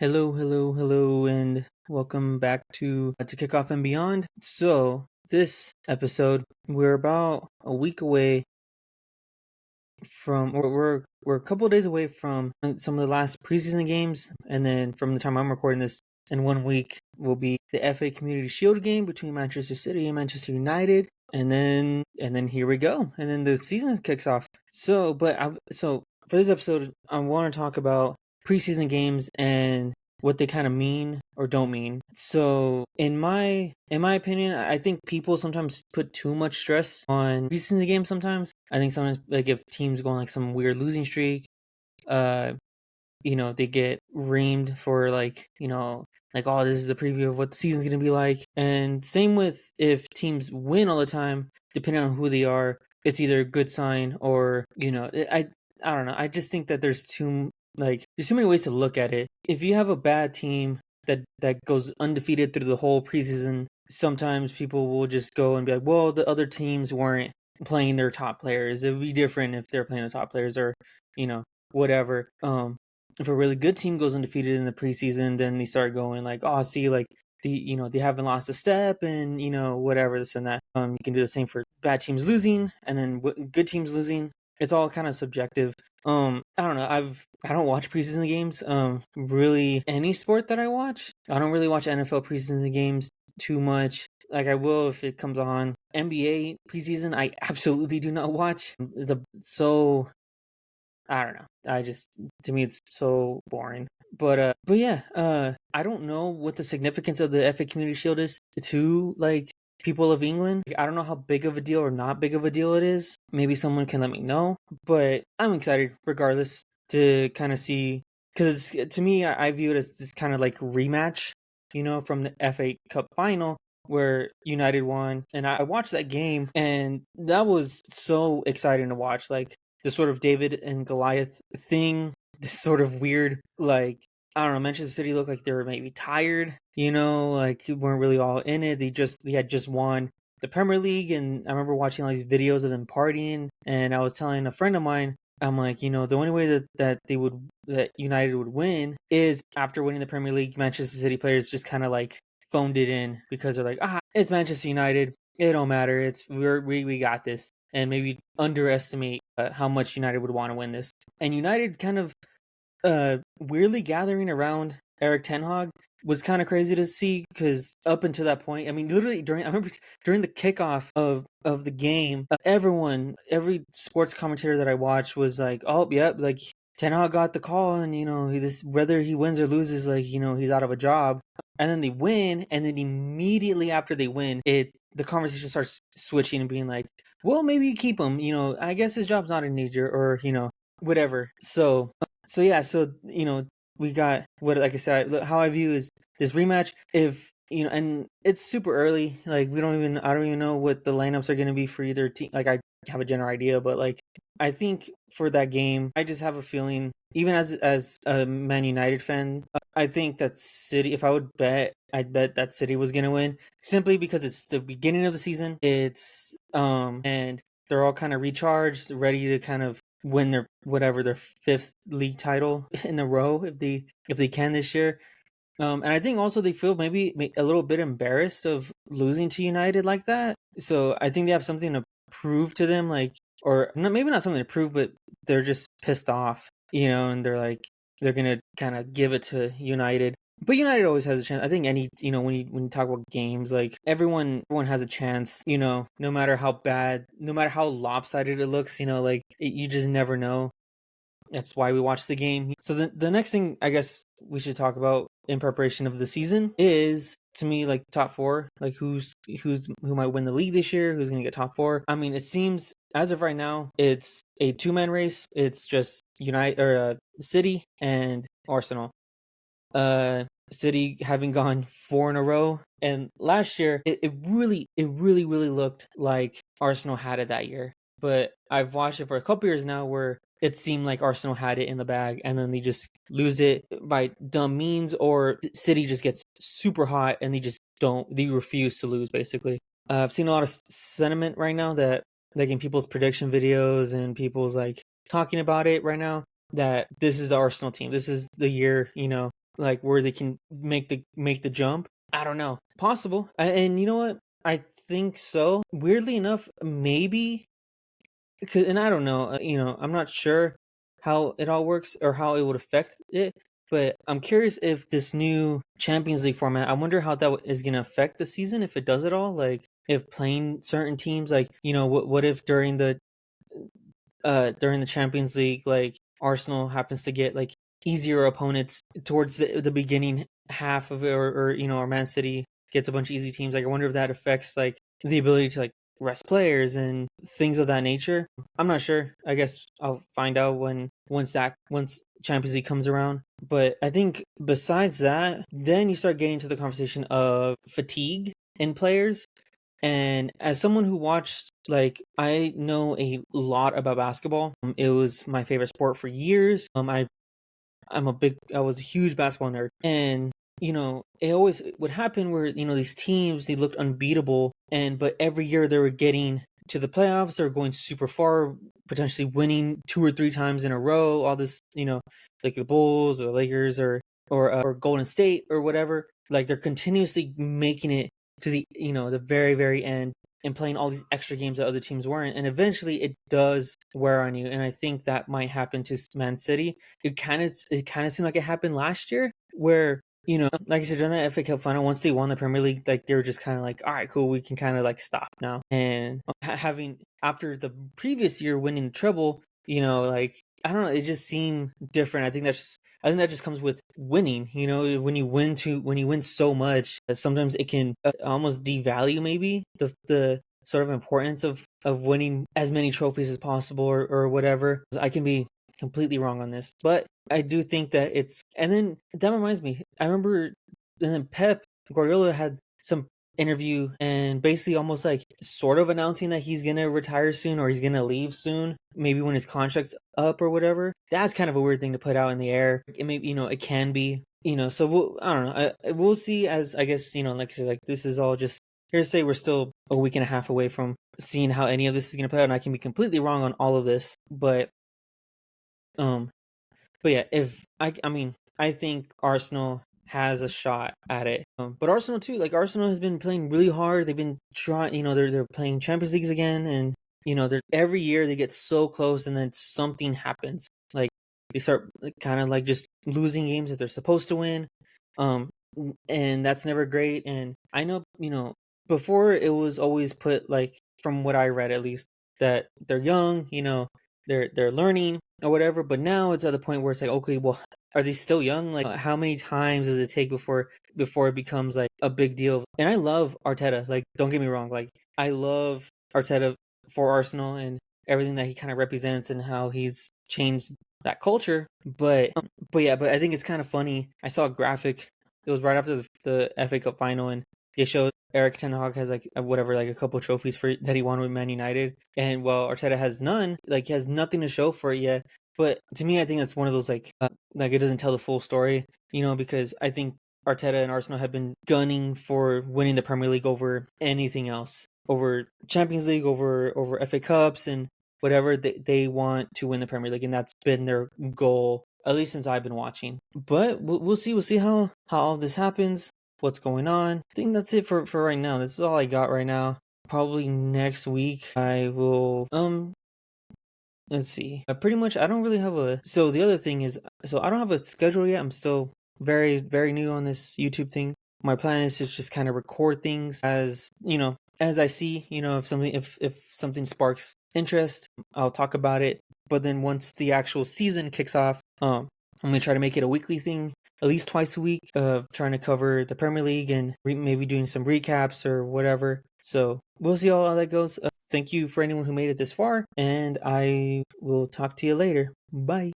Hello, and welcome back to Kickoff and Beyond. So this episode, we're about a week away from, or we're a couple of days away from some of the last preseason games, and then from the time I'm recording this, in 1 week will be the FA Community Shield game between Manchester City and Manchester United, and then here we go, and then the season kicks off. So for this episode, I want to talk about preseason games and what they kind of mean or don't mean. So in my opinion, I think people sometimes put too much stress on preseason games. Sometimes I think sometimes, like, if teams go on like some weird losing streak, uh, they get reamed for, like, oh, this is a preview of what the season's gonna be like. And same with if teams win all the time, depending on who they are, it's either a good sign or I don't know. I just think that there's too many ways to look at it. If you have a bad team that goes undefeated through the whole preseason, sometimes people will just go and be like, well, the other teams weren't playing their top players. It would be different if they're playing the top players, or whatever. If a really good team goes undefeated in the preseason, then they start going like, oh, see, like, they haven't lost a step, and whatever, this and that. You can do the same for bad teams losing, and then good teams losing. It's all kind of subjective. I don't know. I don't watch preseason games. Really, any sport that I watch, I don't really watch NFL preseason games too much. Like, I will if it comes on. NBA preseason, I absolutely do not watch. I don't know. To me, it's so boring. But yeah, I don't know what the significance of the FA Community Shield is to, like, people of England. Like, I don't know how big of a deal or not big of a deal it is. Maybe someone can let me know. But I'm excited regardless to kind of see, because to me, I view it as this kind of like rematch, from the FA Cup final where United won, and I watched that game, and that was so exciting to watch. Like, the sort of David and Goliath thing, this sort of weird, like, I don't know, Manchester City looked like they were maybe tired, like, weren't really all in it. They had just won the Premier League, and I remember watching all these videos of them partying, and I was telling a friend of mine, I'm like, the only way that United would win is after winning the Premier League. Manchester City players just kind of like phoned it in because they're like, it's Manchester United. It don't matter. We got this, and maybe underestimate how much United would want to win this. And United kind of weirdly gathering around Eric Ten Hag was kind of crazy to see, because up until that point, I mean, literally I remember during the kickoff of the game, every sports commentator that I watched was like, oh, yep, like, Ten Hag got the call, and whether he wins or loses, like, he's out of a job. And then they win, and then immediately after they win, the conversation starts switching and being like, well, maybe you keep him. I guess his job's not in danger, or whatever. So yeah, we got what, like I said, how I view is this rematch. If and it's super early. Like, I don't even know what the lineups are going to be for either team. Like, I have a general idea, but, like, I think for that game, I just have a feeling. Even as a Man United fan, I think that City. If I would bet, I'd bet that City was going to win, simply because it's the beginning of the season. And they're all kind of recharged, ready to kind of win their fifth league title in a row, if they can this year. And I think also they feel maybe a little bit embarrassed of losing to United like that. So I think they have something to prove to them, like, or not, maybe not something to prove, but they're just pissed off, and they're gonna kind of give it to United. But United always has a chance. I think when you talk about games, like, everyone has a chance, no matter how bad, no matter how lopsided it looks, like, you just never know. That's why we watch the game. So the next thing I guess we should talk about in preparation of the season is, to me, like, top four, like, who might win the league this year, who's going to get top four. I mean, it seems as of right now, it's a two-man race. It's just City and Arsenal. City having gone four in a row, and last year it really looked like Arsenal had it that year. But I've watched it for a couple years now where it seemed like Arsenal had it in the bag, and then they just lose it by dumb means, or City just gets super hot and they refuse to lose, basically. I've seen a lot of sentiment right now that, like, in people's prediction videos and people's, like, talking about it right now, that this is the Arsenal team. This is the year, like where they can make the jump. I don't know, possible. And you know what? I think so. Weirdly enough, maybe because, and I don't know, I'm not sure how it all works or how it would affect it. But I'm curious if this new Champions League format, I wonder how that is going to affect the season if it does it all. Like if playing certain teams, like what if during the Champions League, like Arsenal happens to get like easier opponents towards the beginning half of it, or Man City gets a bunch of easy teams. Like I wonder if that affects like the ability to like rest players and things of that nature. I'm not sure. I guess I'll find out once Champions League comes around. But I think besides that, then you start getting to the conversation of fatigue in players. And as someone who watched, like, I know a lot about basketball. It was my favorite sport for years. I was a huge basketball nerd, and it always would happen where these teams, they looked unbeatable, but every year they were getting to the playoffs. They were going super far, potentially winning 2 or 3 times in a row. All this, like the Bulls or the Lakers or Golden State or whatever. Like they're continuously making it to the very very end and playing all these extra games that other teams weren't, and eventually it does wear on you. And I think that might happen to Man City. It kind of seemed like it happened last year, where like I said, during that FA Cup final, once they won the Premier League, like they were just kind of like, all right, cool, we can kind of like stop now. And having after the previous year winning the treble, like I don't know, it just seemed different. I think that just comes with winning. When you win so much, sometimes it can almost devalue maybe the sort of importance of winning as many trophies as possible, or whatever. I can be completely wrong on this, but I do think that it's. And then that reminds me, I remember, and then Pep Guardiola had some interview and basically almost like sort of announcing that he's gonna retire soon or he's gonna leave soon, maybe when his contract's up or whatever. That's kind of a weird thing to put out in the air. It may, it can be, so I don't know. We'll see. As I guess, like I said, like this is all just hearsay. We're still a week and a half away from seeing how any of this is gonna play out, and I can be completely wrong on all of this, um but yeah, I think Arsenal has a shot at it. But Arsenal too, like Arsenal has been playing really hard. They've been trying, they're playing Champions Leagues again, and they're every year they get so close, and then something happens. Like they start kind of like just losing games that they're supposed to win, and that's never great. And I know, before it was always put like from what I read at least that they're young, they're learning or whatever. But now it's at the point where it's like, okay, well, are they still young? Like, how many times does it take before it becomes like a big deal? And I love Arteta. Like, don't get me wrong. Like, I love Arteta for Arsenal and everything that he kind of represents and how he's changed that culture. But yeah, but I think it's kind of funny. I saw a graphic. It was right after the FA Cup final, and they showed Eric Ten Hag has like whatever, like a couple trophies for that he won with Man United, and while Arteta has none, like he has nothing to show for it yet. But to me, I think that's one of those like it doesn't tell the full story, because I think Arteta and Arsenal have been gunning for winning the Premier League over anything else, over Champions League, over FA Cups and whatever. They want to win the Premier League, and that's been their goal at least since I've been watching. But we'll see. We'll see how all this happens. What's going on? I think that's it for right now. This is all I got right now. Probably next week I will let's see. Pretty much I don't really have a. So the other thing is, so I don't have a schedule yet. I'm still very very new on this YouTube thing. My plan is to just kind of record things as I see, if something sparks interest, I'll talk about it. But then once the actual season kicks off, I'm gonna try to make it a weekly thing, at least twice a week, of trying to cover the Premier League and maybe doing some recaps or whatever. So we'll see how that goes. Thank you for anyone who made it this far, and I will talk to you later. Bye.